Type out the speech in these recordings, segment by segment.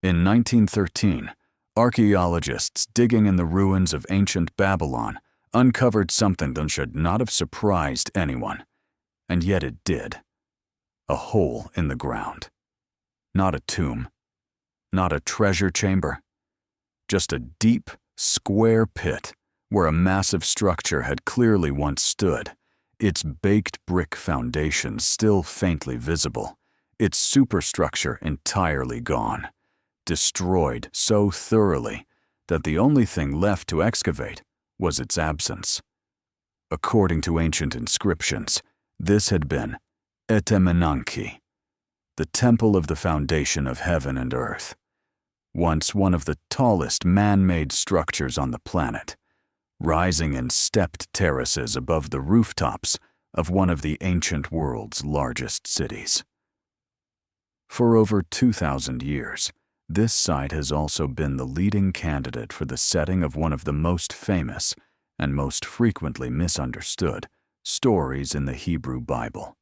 In 1913, archaeologists digging in the ruins of ancient Babylon uncovered something that should not have surprised anyone, and yet it did. A hole in the ground. Not a tomb, not a treasure chamber, just a deep, square pit where a massive structure had clearly once stood, its baked brick foundations still faintly visible, its superstructure entirely gone, destroyed so thoroughly that the only thing left to excavate was its absence. According to ancient inscriptions, this had been Etemenanki, the temple of the foundation of heaven and earth, once one of the tallest man-made structures on the planet, rising in stepped terraces above the rooftops of one of the ancient world's largest cities. For over 2,000 years, this site has also been the leading candidate for the setting of one of the most famous and most frequently misunderstood stories in the Hebrew Bible,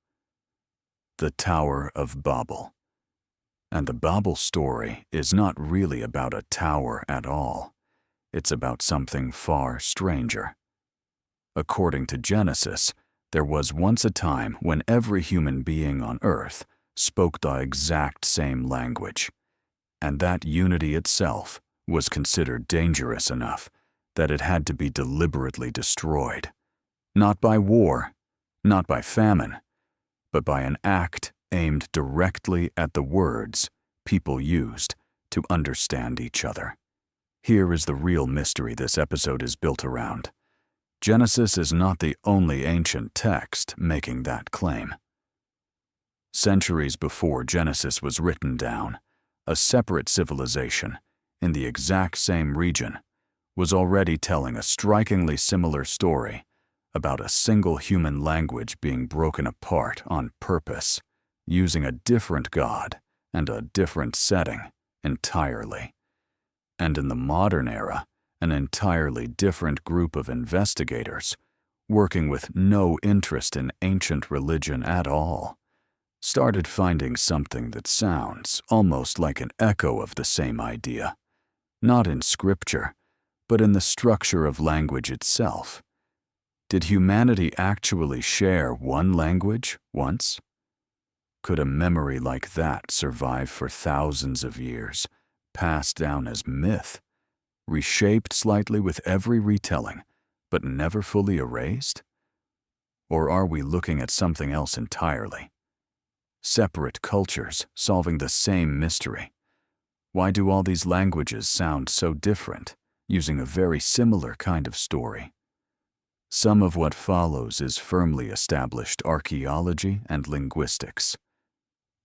the Tower of Babel. And the Babel story is not really about a tower at all. It's about something far stranger. According to Genesis, there was once a time when every human being on earth spoke the exact same language, and that unity itself was considered dangerous enough that it had to be deliberately destroyed, not by war, not by famine, but by an act aimed directly at the words people used to understand each other. Here is the real mystery this episode is built around. Genesis is not the only ancient text making that claim. Centuries before Genesis was written down, a separate civilization, in the exact same region, was already telling a strikingly similar story about a single human language being broken apart on purpose, using a different god and a different setting entirely. And in the modern era, an entirely different group of investigators, working with no interest in ancient religion at all, started finding something that sounds almost like an echo of the same idea, not in scripture, but in the structure of language itself. Did humanity actually share one language once? Could a memory like that survive for thousands of years, passed down as myth, reshaped slightly with every retelling, but never fully erased? Or are we looking at something else entirely? Separate cultures solving the same mystery. Why do all these languages sound so different, using a very similar kind of story? Some of what follows is firmly established archaeology and linguistics.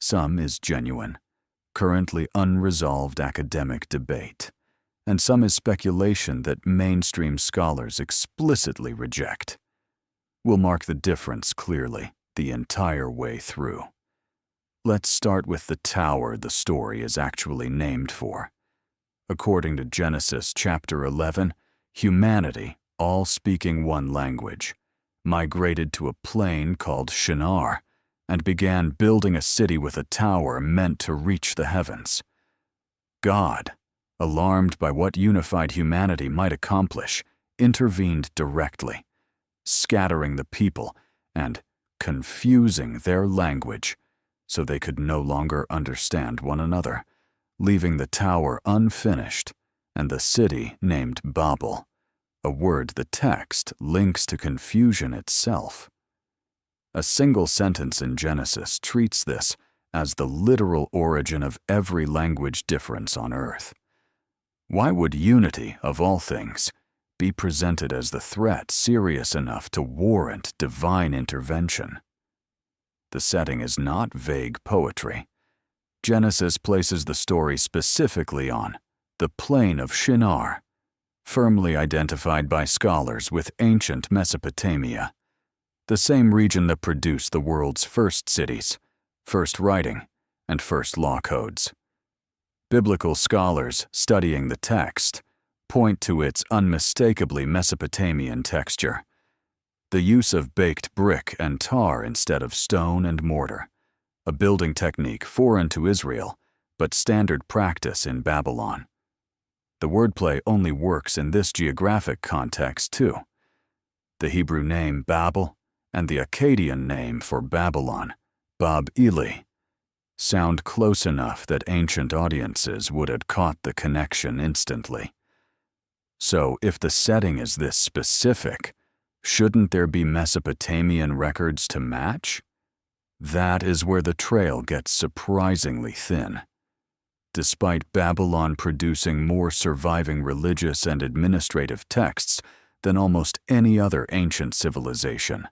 Some is genuine, currently unresolved academic debate, and some is speculation that mainstream scholars explicitly reject. We'll mark the difference clearly the entire way through. Let's start with the tower the story is actually named for. According to Genesis chapter 11, humanity, all speaking one language, migrated to a plain called Shinar and began building a city with a tower meant to reach the heavens. God, alarmed by what unified humanity might accomplish, intervened directly, scattering the people and confusing their language so they could no longer understand one another, leaving the tower unfinished and the city named Babel, a word the text links to confusion itself. A single sentence in Genesis treats this as the literal origin of every language difference on earth. Why would unity, of all things, be presented as the threat serious enough to warrant divine intervention? The setting is not vague poetry. Genesis places the story specifically on the plain of Shinar, firmly identified by scholars with ancient Mesopotamia, the same region that produced the world's first cities, first writing, and first law codes. Biblical scholars studying the text point to its unmistakably Mesopotamian texture, the use of baked brick and tar instead of stone and mortar, a building technique foreign to Israel, but standard practice in Babylon. The wordplay only works in this geographic context too. The Hebrew name Babel and the Akkadian name for Babylon, Bab-Ili, sound close enough that ancient audiences would have caught the connection instantly. So if the setting is this specific, shouldn't there be Mesopotamian records to match? That is where the trail gets surprisingly thin. Despite Babylon producing more surviving religious and administrative texts than almost any other ancient civilization,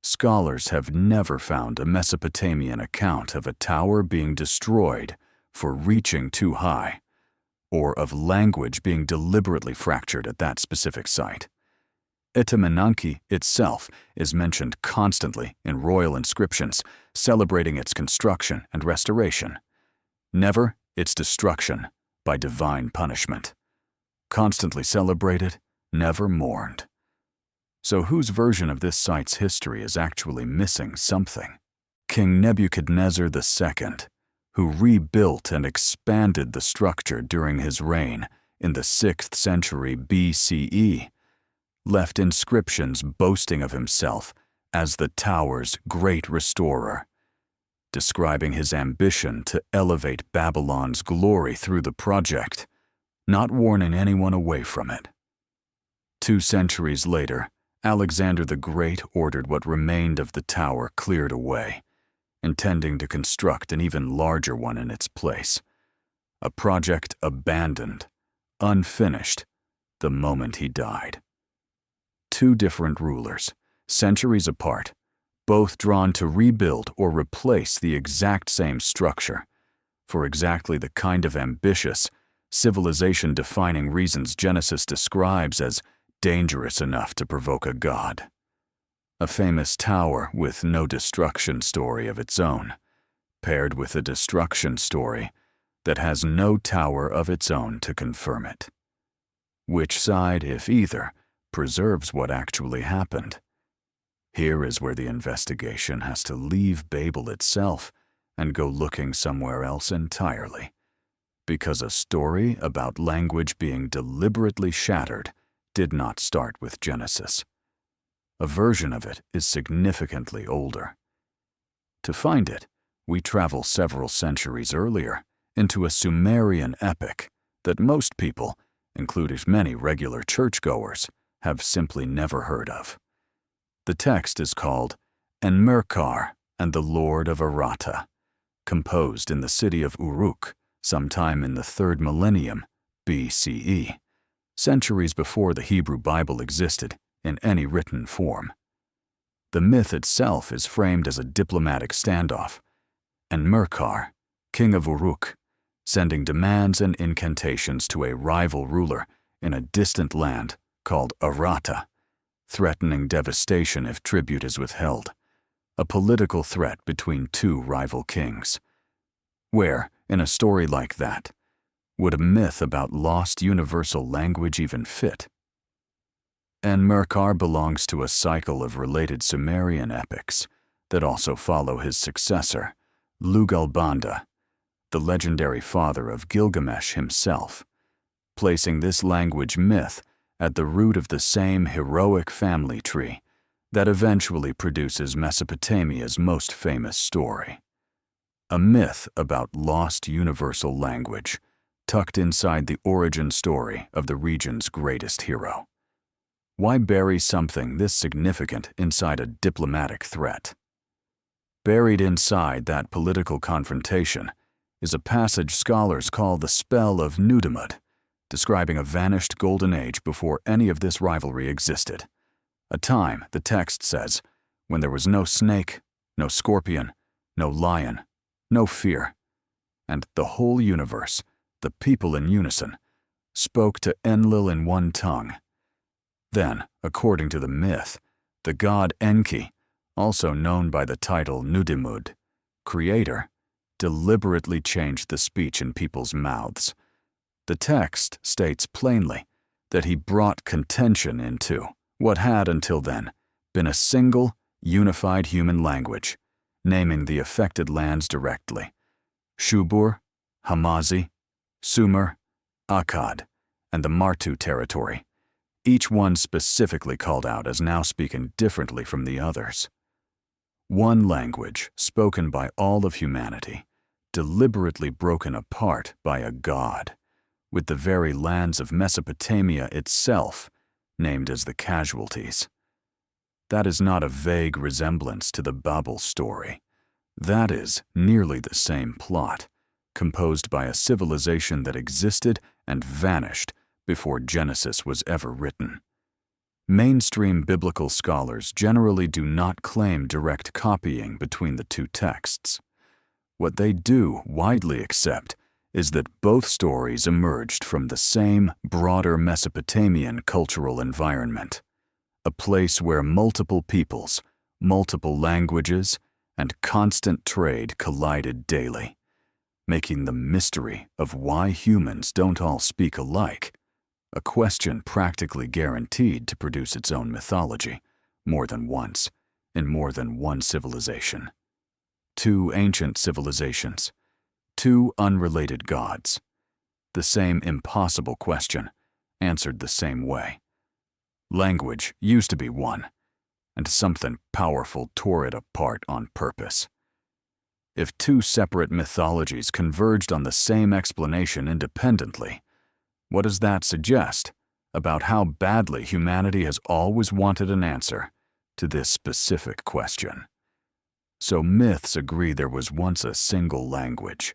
scholars have never found a Mesopotamian account of a tower being destroyed for reaching too high, or of language being deliberately fractured at that specific site. Etemenanki itself is mentioned constantly in royal inscriptions, celebrating its construction and restoration. Never its destruction by divine punishment. Constantly celebrated, never mourned. So whose version of this site's history is actually missing something? King Nebuchadnezzar II, who rebuilt and expanded the structure during his reign in the 6th century BCE, left inscriptions boasting of himself as the tower's great restorer, describing his ambition to elevate Babylon's glory through the project, not warning anyone away from it. 2 centuries later, Alexander the Great ordered what remained of the tower cleared away, intending to construct an even larger one in its place. A project abandoned, unfinished, the moment he died. 2 different rulers, centuries apart, both drawn to rebuild or replace the exact same structure, for exactly the kind of ambitious, civilization-defining reasons Genesis describes as dangerous enough to provoke a god. A famous tower with no destruction story of its own, paired with a destruction story that has no tower of its own to confirm it. Which side, if either, preserves what actually happened? Here is where the investigation has to leave Babel itself and go looking somewhere else entirely, because a story about language being deliberately shattered did not start with Genesis. A version of it is significantly older. To find it, we travel several centuries earlier into a Sumerian epic that most people, including many regular churchgoers, have simply never heard of. The text is called Enmerkar and the Lord of Aratta, composed in the city of Uruk sometime in the 3rd millennium BCE, centuries before the Hebrew Bible existed in any written form. The myth itself is framed as a diplomatic standoff, Enmerkar, king of Uruk, sending demands and incantations to a rival ruler in a distant land called Aratta, threatening devastation if tribute is withheld, a political threat between 2 rival kings. Where, in a story like that, would a myth about lost universal language even fit? Enmerkar belongs to a cycle of related Sumerian epics that also follow his successor, Lugalbanda, the legendary father of Gilgamesh himself, placing this language myth at the root of the same heroic family tree that eventually produces Mesopotamia's most famous story. A myth about lost universal language, tucked inside the origin story of the region's greatest hero. Why bury something this significant inside a diplomatic threat? Buried inside that political confrontation is a passage scholars call the Spell of Nudimmud, describing a vanished golden age before any of this rivalry existed. A time, the text says, when there was no snake, no scorpion, no lion, no fear, and the whole universe, the people in unison, spoke to Enlil in one tongue. Then, according to the myth, the god Enki, also known by the title Nudimmud, creator, deliberately changed the speech in people's mouths. The text states plainly that he brought contention into what had until then been a single, unified human language, naming the affected lands directly: Shubur, Hamazi, Sumer, Akkad, and the Martu territory, each one specifically called out as now speaking differently from the others. One language spoken by all of humanity, deliberately broken apart by a god, with the very lands of Mesopotamia itself named as the casualties. That is not a vague resemblance to the Babel story. That is nearly the same plot, composed by a civilization that existed and vanished before Genesis was ever written. Mainstream biblical scholars generally do not claim direct copying between the two texts. What they do widely accept is that both stories emerged from the same broader Mesopotamian cultural environment, a place where multiple peoples, multiple languages, and constant trade collided daily, making the mystery of why humans don't all speak alike a question practically guaranteed to produce its own mythology, more than once, in more than one civilization. Two ancient civilizations, two unrelated gods. The same impossible question, answered the same way. Language used to be one, and something powerful tore it apart on purpose. If two separate mythologies converged on the same explanation independently, what does that suggest about how badly humanity has always wanted an answer to this specific question? So myths agree there was once a single language,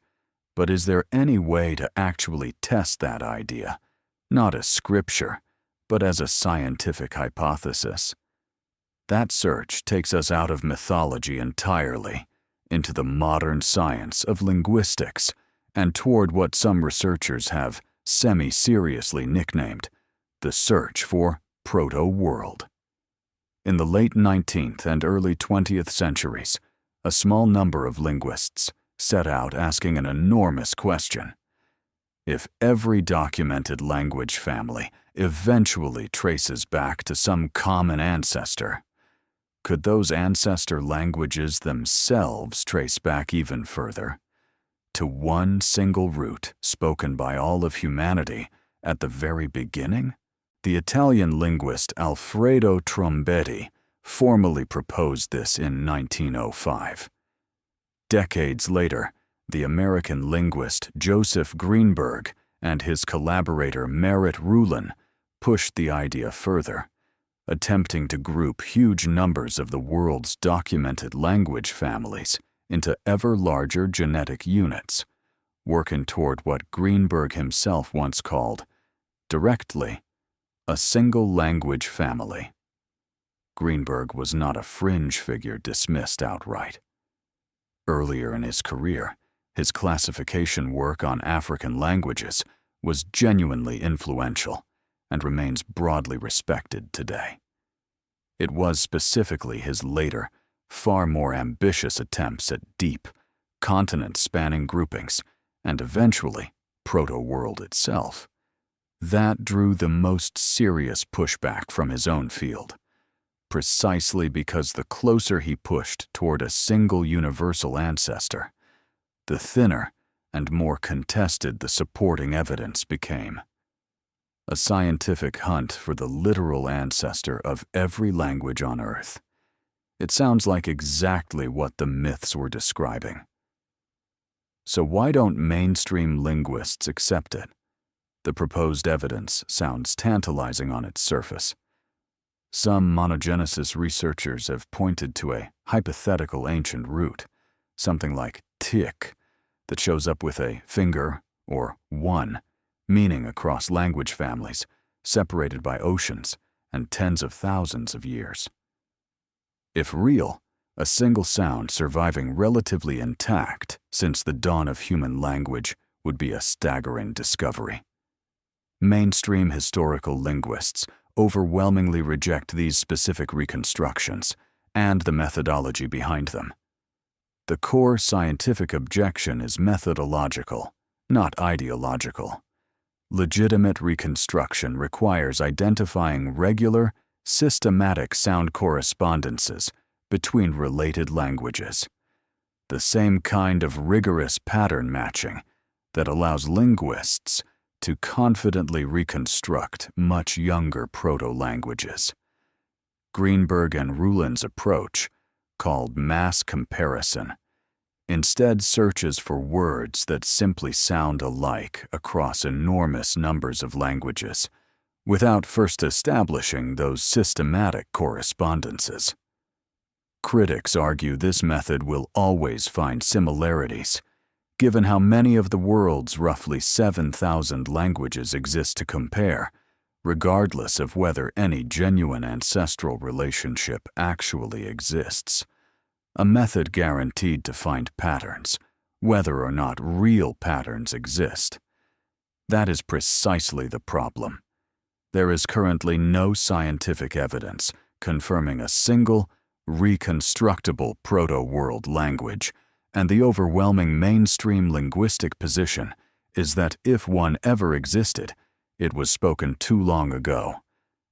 but is there any way to actually test that idea, not as scripture, but as a scientific hypothesis? That search takes us out of mythology entirely, into the modern science of linguistics, and toward what some researchers have semi-seriously nicknamed the search for Proto-World. In the late 19th and early 20th centuries, a small number of linguists set out asking an enormous question. If every documented language family eventually traces back to some common ancestor, could those ancestor languages themselves trace back even further? To one single root spoken by all of humanity at the very beginning? The Italian linguist Alfredo Trombetti formally proposed this in 1905. Decades later, the American linguist Joseph Greenberg and his collaborator Merritt Rulin pushed the idea further, attempting to group huge numbers of the world's documented language families into ever larger genetic units, working toward what Greenberg himself once called, directly, a single language family. Greenberg was not a fringe figure dismissed outright. Earlier in his career, his classification work on African languages was genuinely influential and remains broadly respected today. It was specifically his later, far more ambitious attempts at deep, continent-spanning groupings, and eventually Proto-World itself, that drew the most serious pushback from his own field, precisely because the closer he pushed toward a single universal ancestor, the thinner and more contested the supporting evidence became. A scientific hunt for the literal ancestor of every language on Earth. It sounds like exactly what the myths were describing. So why don't mainstream linguists accept it? The proposed evidence sounds tantalizing on its surface. Some monogenesis researchers have pointed to a hypothetical ancient root, something like tik, that shows up with a finger or one, meaning across language families, separated by oceans and tens of thousands of years. If real, a single sound surviving relatively intact since the dawn of human language would be a staggering discovery. Mainstream historical linguists overwhelmingly reject these specific reconstructions and the methodology behind them. The core scientific objection is methodological, not ideological. Legitimate reconstruction requires identifying regular, systematic sound correspondences between related languages, the same kind of rigorous pattern matching that allows linguists to confidently reconstruct much younger proto-languages. Greenberg and Ruhlen's approach, called mass comparison, instead searches for words that simply sound alike across enormous numbers of languages, without first establishing those systematic correspondences. Critics argue this method will always find similarities, given how many of the world's roughly 7,000 languages exist to compare, regardless of whether any genuine ancestral relationship actually exists. A method guaranteed to find patterns, whether or not real patterns exist. That is precisely the problem. There is currently no scientific evidence confirming a single, reconstructible Proto-World language, and the overwhelming mainstream linguistic position is that if one ever existed, it was spoken too long ago,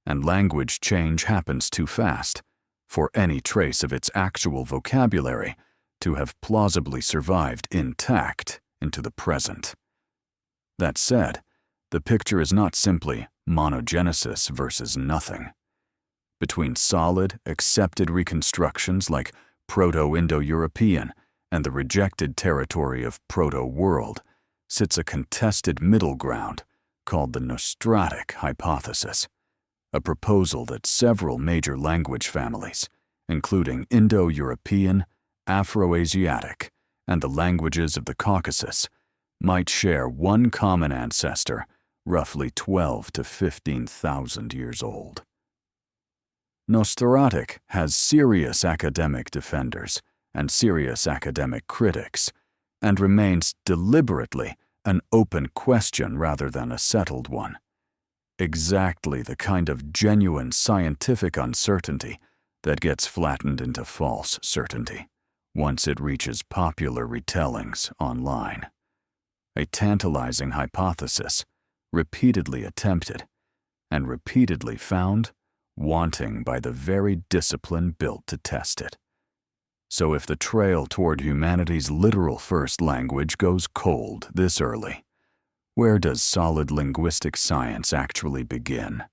and language change happens too fast for any trace of its actual vocabulary to have plausibly survived intact into the present. That said, the picture is not simply monogenesis versus nothing. Between solid, accepted reconstructions like Proto-Indo-European and the rejected territory of Proto-World sits a contested middle ground called the Nostratic hypothesis, a proposal that several major language families, including Indo-European, Afro-Asiatic, and the languages of the Caucasus, might share one common ancestor roughly 12 to 15,000 years old. Nostratic has serious academic defenders and serious academic critics, and remains deliberately an open question rather than a settled one. Exactly the kind of genuine scientific uncertainty that gets flattened into false certainty once it reaches popular retellings online. A tantalizing hypothesis, repeatedly attempted, and repeatedly found wanting by the very discipline built to test it. So if the trail toward humanity's literal first language goes cold this early, where does solid linguistic science actually begin?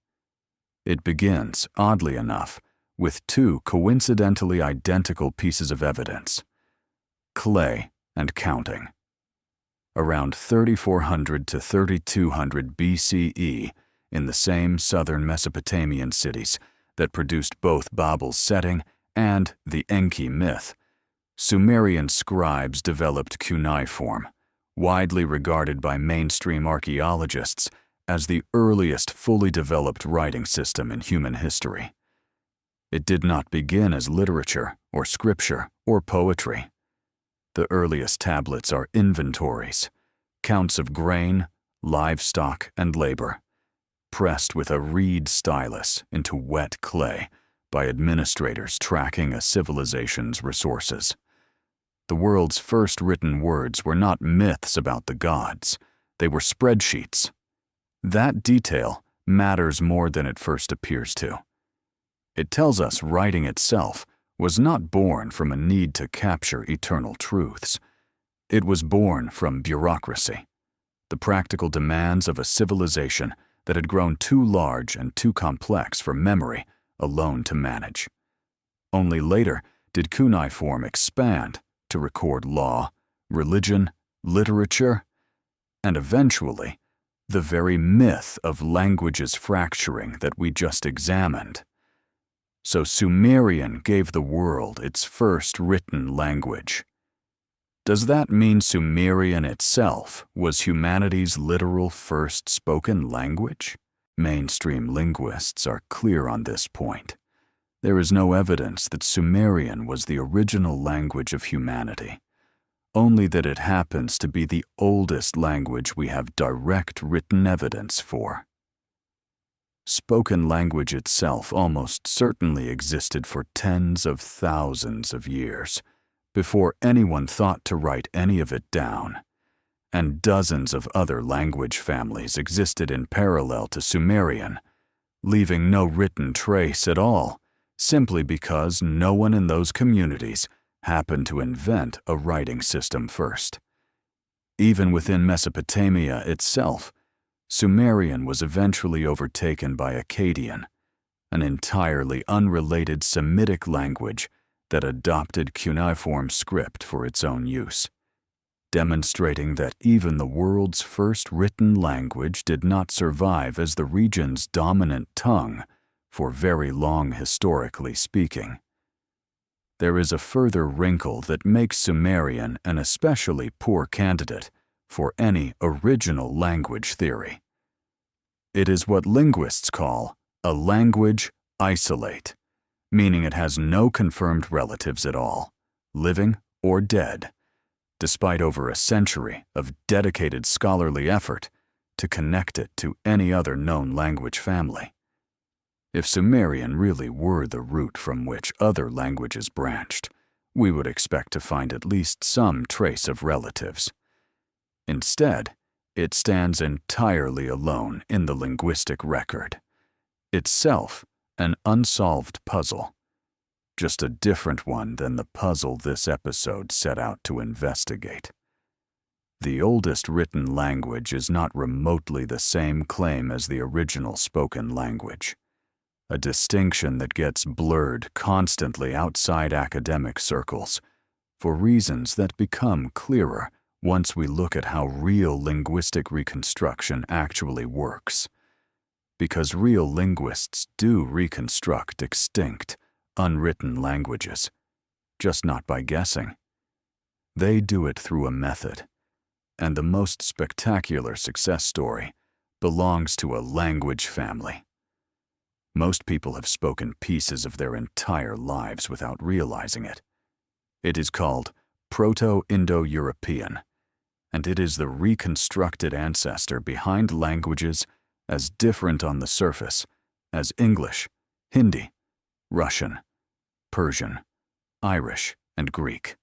It begins, oddly enough, with two coincidentally identical pieces of evidence: clay and counting. Around 3400 to 3200 BCE, in the same southern Mesopotamian cities that produced both Babel's setting and the Enki myth, Sumerian scribes developed cuneiform, widely regarded by mainstream archaeologists as the earliest fully developed writing system in human history. It did not begin as literature or scripture or poetry. The earliest tablets are inventories, counts of grain, livestock, and labor, pressed with a reed stylus into wet clay by administrators tracking a civilization's resources. The world's first written words were not myths about the gods, they were spreadsheets. That detail matters more than it first appears to. It tells us writing itself was not born from a need to capture eternal truths. It was born from bureaucracy, the practical demands of a civilization that had grown too large and too complex for memory alone to manage. Only later did cuneiform expand to record law, religion, literature, and eventually the very myth of languages fracturing that we just examined. So Sumerian gave the world its first written language. Does that mean Sumerian itself was humanity's literal first spoken language? Mainstream linguists are clear on this point. There is no evidence that Sumerian was the original language of humanity, only that it happens to be the oldest language we have direct written evidence for. Spoken language itself almost certainly existed for tens of thousands of years before anyone thought to write any of it down, and dozens of other language families existed in parallel to Sumerian, leaving no written trace at all, simply because no one in those communities happened to invent a writing system first. Even within Mesopotamia itself, Sumerian was eventually overtaken by Akkadian, an entirely unrelated Semitic language that adopted cuneiform script for its own use, demonstrating that even the world's first written language did not survive as the region's dominant tongue for very long historically speaking. There is a further wrinkle that makes Sumerian an especially poor candidate for any original language theory. It is what linguists call a language isolate, meaning it has no confirmed relatives at all, living or dead, despite over a century of dedicated scholarly effort to connect it to any other known language family. If Sumerian really were the root from which other languages branched, we would expect to find at least some trace of relatives. Instead, it stands entirely alone in the linguistic record, itself an unsolved puzzle, just a different one than the puzzle this episode set out to investigate. The oldest written language is not remotely the same claim as the original spoken language, a distinction that gets blurred constantly outside academic circles for reasons that become clearer once we look at how real linguistic reconstruction actually works. Because real linguists do reconstruct extinct, unwritten languages, just not by guessing. They do it through a method, and the most spectacular success story belongs to a language family. Most people have spoken pieces of their entire lives without realizing it. It is called Proto-Indo-European, and it is the reconstructed ancestor behind languages as different on the surface as English, Hindi, Russian, Persian, Irish, and Greek.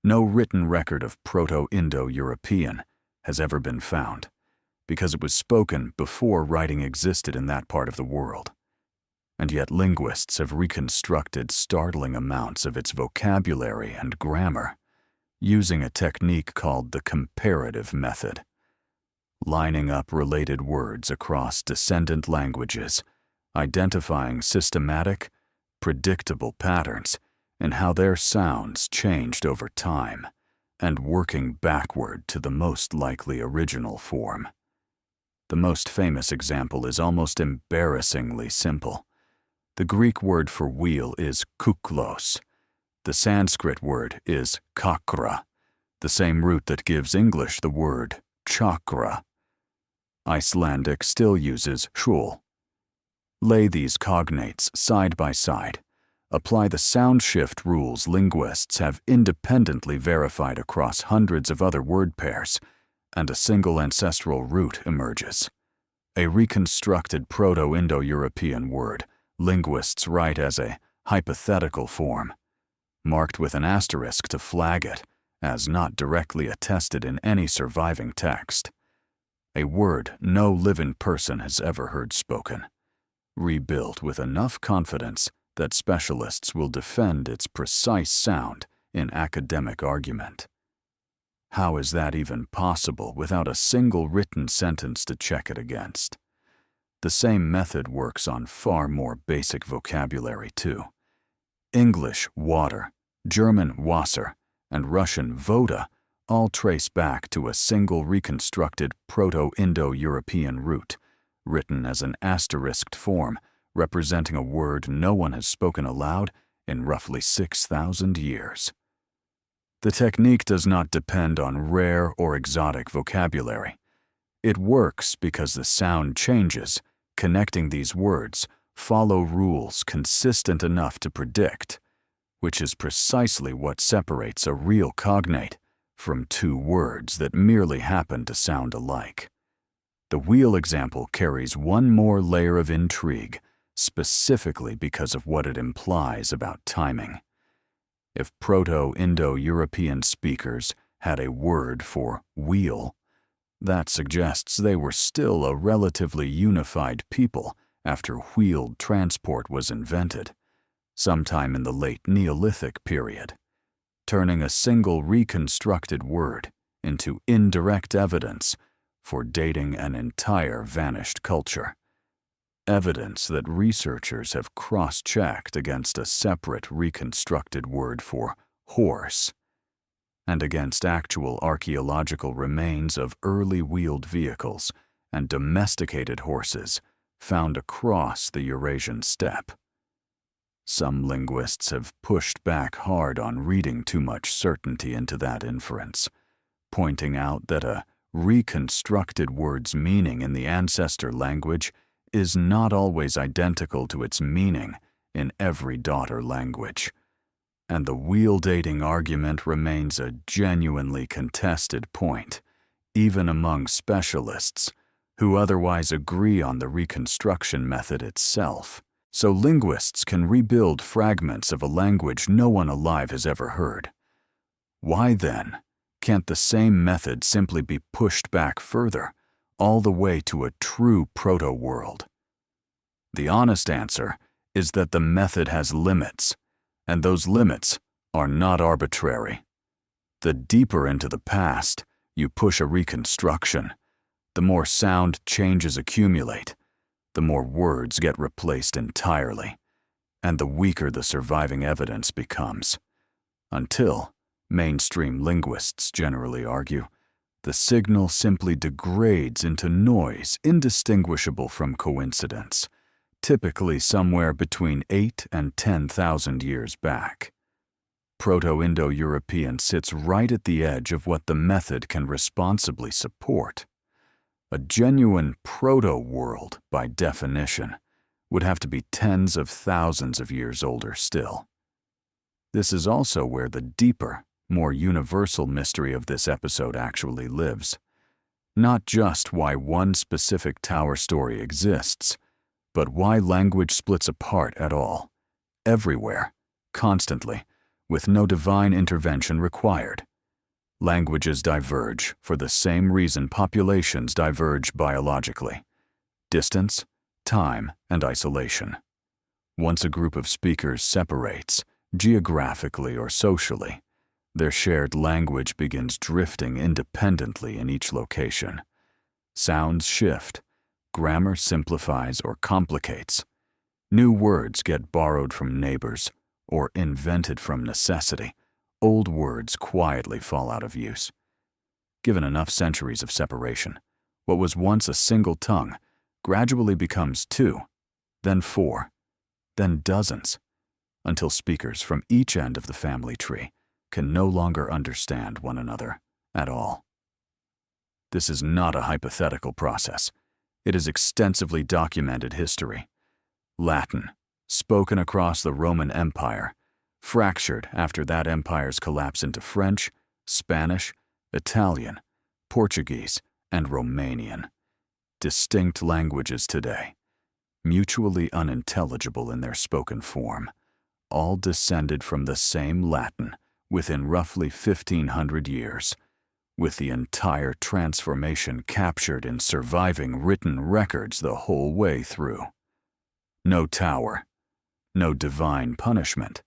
No written record of Proto-Indo-European has ever been found, because it was spoken before writing existed in that part of the world. And yet linguists have reconstructed startling amounts of its vocabulary and grammar, using a technique called the comparative method, lining up related words across descendant languages, identifying systematic, predictable patterns in how their sounds changed over time, and working backward to the most likely original form. The most famous example is almost embarrassingly simple. The Greek word for wheel is kuklos. The Sanskrit word is kakra, the same root that gives English the word chakra. Icelandic still uses shul. Lay these cognates side by side. Apply the sound shift rules linguists have independently verified across hundreds of other word pairs, and a single ancestral root emerges. A reconstructed Proto-Indo-European word linguists write as a hypothetical form, marked with an asterisk to flag it as not directly attested in any surviving text. A word no living person has ever heard spoken, rebuilt with enough confidence that specialists will defend its precise sound in academic argument. How is that even possible without a single written sentence to check it against? The same method works on far more basic vocabulary too. English water, German Wasser, and Russian voda all trace back to a single reconstructed Proto-Indo-European root, written as an asterisked form representing a word no one has spoken aloud in roughly 6,000 years. The technique does not depend on rare or exotic vocabulary. It works because the sound changes, connecting these words, follow rules consistent enough to predict, which is precisely what separates a real cognate from two words that merely happen to sound alike. The wheel example carries one more layer of intrigue, specifically because of what it implies about timing. If Proto-Indo-European speakers had a word for wheel, that suggests they were still a relatively unified people after wheeled transport was invented, sometime in the late Neolithic period, turning a single reconstructed word into indirect evidence for dating an entire vanished culture. Evidence that researchers have cross-checked against a separate reconstructed word for horse, and against actual archaeological remains of early wheeled vehicles and domesticated horses found across the Eurasian steppe. Some linguists have pushed back hard on reading too much certainty into that inference, pointing out that a reconstructed word's meaning in the ancestor language is not always identical to its meaning in every daughter language, and the wheel dating argument remains a genuinely contested point, even among specialists who otherwise agree on the reconstruction method itself. So linguists can rebuild fragments of a language no one alive has ever heard. Why then can't the same method simply be pushed back further, all the way to a true proto-world? The honest answer is that the method has limits, and those limits are not arbitrary. The deeper into the past you push a reconstruction, the more sound changes accumulate, the more words get replaced entirely, and the weaker the surviving evidence becomes, until, mainstream linguists generally argue, the signal simply degrades into noise indistinguishable from coincidence, typically somewhere between 8 and 10,000 years back. Proto-Indo-European sits right at the edge of what the method can responsibly support. A genuine proto-world, by definition, would have to be tens of thousands of years older still. This is also where the deeper, more universal mystery of this episode actually lives. Not just why one specific tower story exists, but why language splits apart at all, everywhere, constantly, with no divine intervention required. Languages diverge for the same reason populations diverge biologically: distance, time, and isolation. Once a group of speakers separates, geographically or socially, their shared language begins drifting independently in each location. Sounds shift, grammar simplifies or complicates. New words get borrowed from neighbors or invented from necessity. Old words quietly fall out of use. Given enough centuries of separation, what was once a single tongue gradually becomes 2, then 4, then dozens, until speakers from each end of the family tree can no longer understand one another at all. This is not a hypothetical process. It is extensively documented history. Latin, spoken across the Roman Empire, fractured after that empire's collapse into French, Spanish, Italian, Portuguese, and Romanian. Distinct languages today, mutually unintelligible in their spoken form, all descended from the same Latin within roughly 1,500 years, with the entire transformation captured in surviving written records the whole way through. No tower, no divine punishment,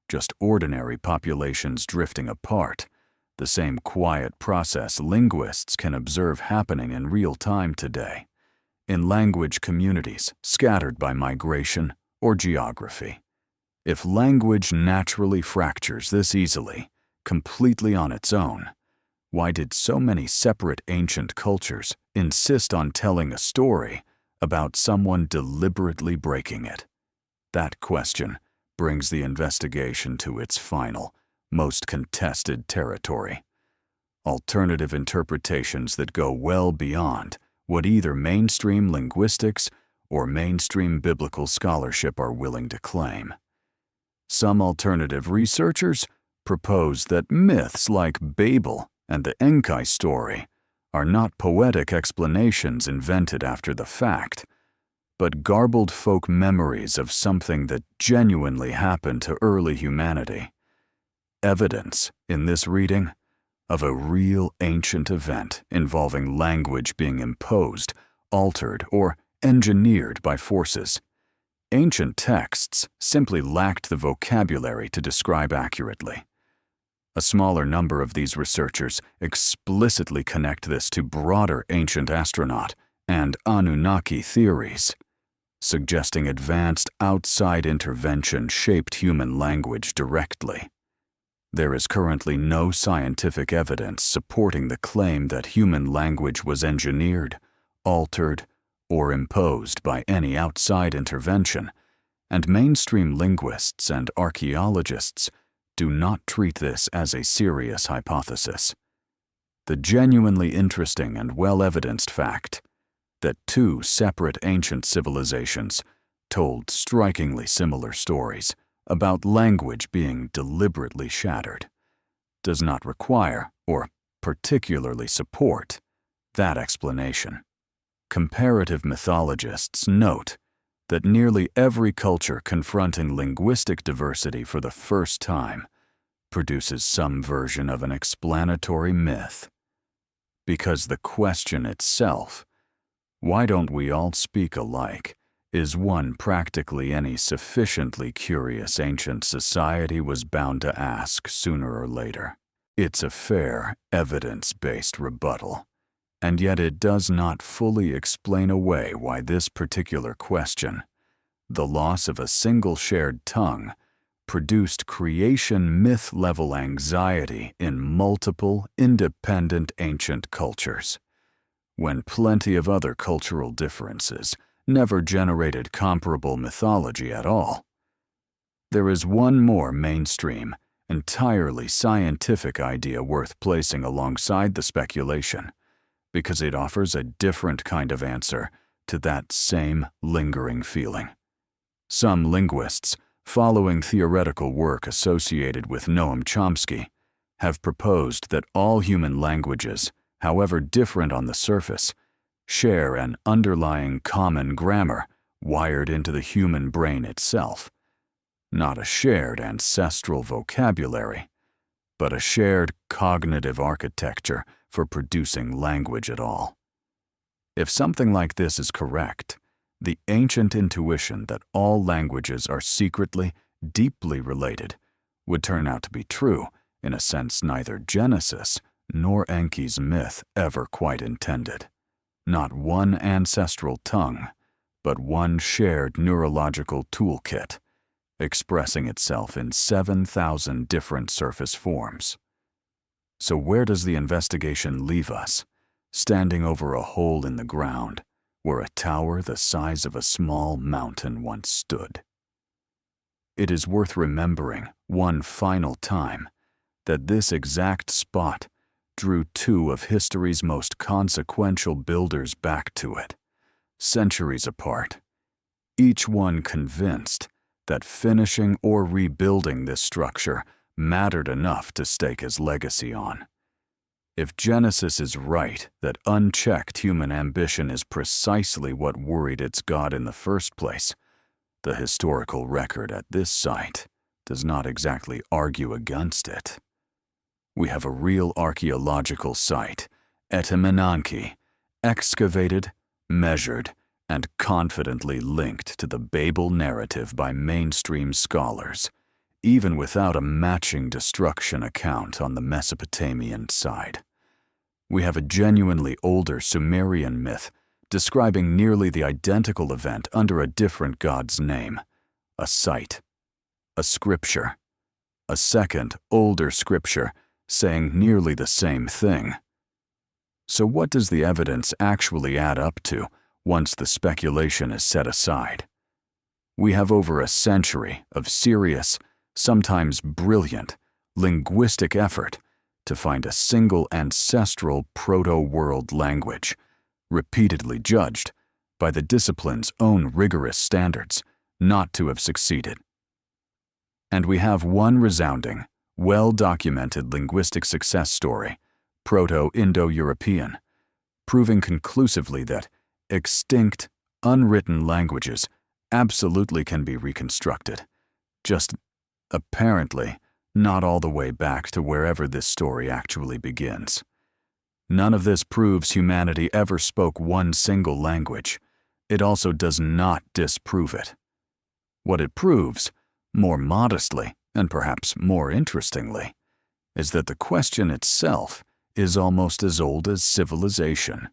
just ordinary populations drifting apart, the same quiet process linguists can observe happening in real time today, in language communities scattered by migration or geography. If language naturally fractures this easily, completely on its own, why did so many separate ancient cultures insist on telling a story about someone deliberately breaking it? That question brings the investigation to its final, most contested territory. Alternative interpretations that go well beyond what either mainstream linguistics or mainstream biblical scholarship are willing to claim. Some alternative researchers propose that myths like Babel and the Enki story are not poetic explanations invented after the fact, but garbled folk memories of something that genuinely happened to early humanity. Evidence, in this reading, of a real ancient event involving language being imposed, altered, or engineered by forces. Ancient texts simply lacked the vocabulary to describe accurately. A smaller number of these researchers explicitly connect this to broader ancient astronaut and Anunnaki theories, suggesting advanced outside intervention shaped human language directly. There is currently no scientific evidence supporting the claim that human language was engineered, altered, or imposed by any outside intervention, and mainstream linguists and archaeologists do not treat this as a serious hypothesis. The genuinely interesting and well-evidenced fact that two separate ancient civilizations told strikingly similar stories about language being deliberately shattered does not require or particularly support that explanation. Comparative mythologists note that nearly every culture confronting linguistic diversity for the first time produces some version of an explanatory myth. Because the question itself, why don't we all speak alike, is one practically any sufficiently curious ancient society was bound to ask sooner or later. It's a fair, evidence-based rebuttal, and yet it does not fully explain away why this particular question, the loss of a single shared tongue, produced creation myth-level anxiety in multiple, independent ancient cultures, when plenty of other cultural differences never generated comparable mythology at all. There is one more mainstream, entirely scientific idea worth placing alongside the speculation, because it offers a different kind of answer to that same lingering feeling. Some linguists, following theoretical work associated with Noam Chomsky, have proposed that all human languages, however different on the surface, share an underlying common grammar wired into the human brain itself, not a shared ancestral vocabulary, but a shared cognitive architecture for producing language at all. If something like this is correct, the ancient intuition that all languages are secretly, deeply related would turn out to be true in a sense neither Genesis nor Enki's myth ever quite intended. Not one ancestral tongue, but one shared neurological toolkit, expressing itself in 7,000 different surface forms. So where does the investigation leave us, standing over a hole in the ground where a tower the size of a small mountain once stood? It is worth remembering one final time that this exact spot drew two of history's most consequential builders back to it, centuries apart, each one convinced that finishing or rebuilding this structure mattered enough to stake his legacy on. If Genesis is right that unchecked human ambition is precisely what worried its God in the first place, the historical record at this site does not exactly argue against it. We have a real archaeological site, Etemenanki, excavated, measured, and confidently linked to the Babel narrative by mainstream scholars, even without a matching destruction account on the Mesopotamian side. We have a genuinely older Sumerian myth describing nearly the identical event under a different god's name, a site, a scripture, a second, older scripture saying nearly the same thing. So what does the evidence actually add up to once the speculation is set aside? We have over a century of serious, sometimes brilliant, linguistic effort to find a single ancestral Proto-World language, repeatedly judged by the discipline's own rigorous standards not to have succeeded. And we have one resounding, well-documented linguistic success story, Proto-Indo-European, proving conclusively that extinct, unwritten languages absolutely can be reconstructed, just apparently not all the way back to wherever this story actually begins. None of this proves humanity ever spoke one single language. It also does not disprove it. What it proves, more modestly and perhaps more interestingly, is that the question itself is almost as old as civilization.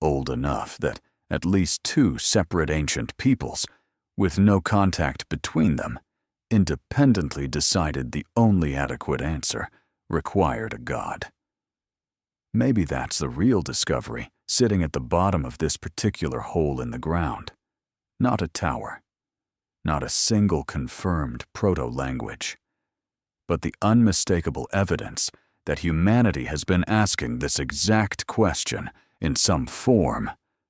Old enough that at least two separate ancient peoples, with no contact between them, independently decided the only adequate answer required a god. Maybe that's the real discovery sitting at the bottom of this particular hole in the ground. Not a tower, not a single confirmed proto-language, but the unmistakable evidence that humanity has been asking this exact question in some form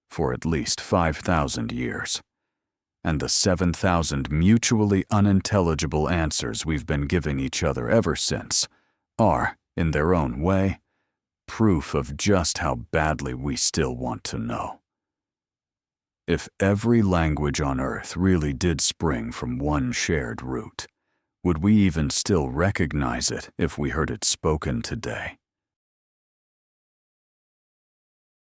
for at least 5,000 years. And the 7,000 mutually unintelligible answers we've been giving each other ever since are, in their own way, proof of just how badly we still want to know. If every language on Earth really did spring from one shared root, would we even still recognize it if we heard it spoken today?